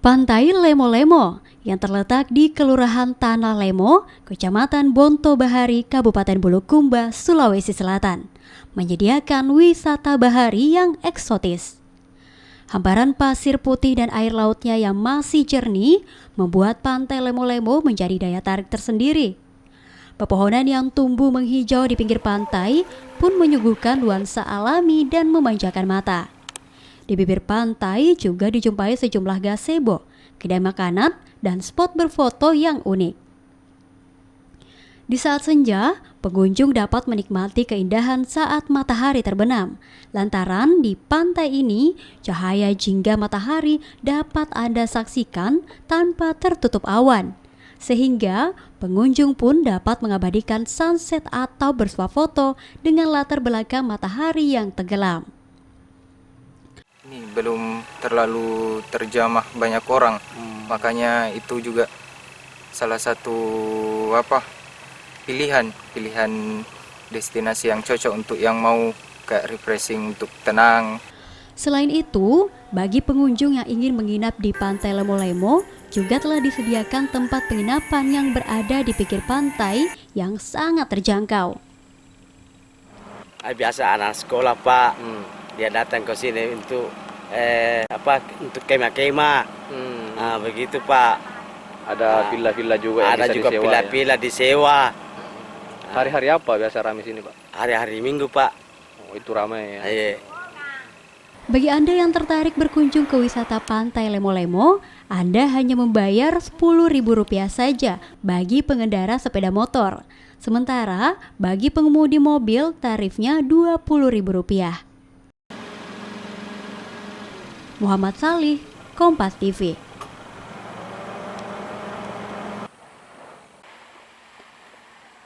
Pantai Lemo-Lemo yang terletak di Kelurahan Tanah Lemo, Kecamatan Bonto Bahari, Kabupaten Bulukumba, Sulawesi Selatan, menyediakan wisata bahari yang eksotis. Hamparan pasir putih dan air lautnya yang masih jernih membuat Pantai Lemo-Lemo menjadi daya tarik tersendiri. Pepohonan yang tumbuh menghijau di pinggir pantai pun menyuguhkan nuansa alami dan memanjakan mata. Di bibir pantai juga dijumpai sejumlah gazebo, kedai makanan, dan spot berfoto yang unik. Di saat senja, pengunjung dapat menikmati keindahan saat matahari terbenam. Lantaran di pantai ini, cahaya jingga matahari dapat Anda saksikan tanpa tertutup awan. Sehingga pengunjung pun dapat mengabadikan sunset atau bersuah foto dengan latar belakang matahari yang tenggelam. Ini belum terlalu terjamah banyak orang, makanya itu juga salah satu pilihan destinasi yang cocok untuk yang mau kayak refreshing untuk tenang. Selain itu, bagi pengunjung yang ingin menginap di Pantai Lemo-Lemo, juga telah disediakan tempat penginapan yang berada di pinggir pantai yang sangat terjangkau. Biasa anak sekolah Pak, dia datang ke sini untuk untuk kemah-kemah, begitu Pak. Ada villa-villa juga yang ada bisa juga disewa, villa-villa disewa. Hari-hari apa biasa ramai sini Pak? Hari-hari Minggu Pak. Oh, itu ramai ya. Iya. Bagi Anda yang tertarik berkunjung ke wisata Pantai Lemo-Lemo, Anda hanya membayar Rp10.000 saja bagi pengendara sepeda motor. Sementara bagi pengemudi mobil tarifnya Rp20.000. Muhammad Salih, Kompas TV.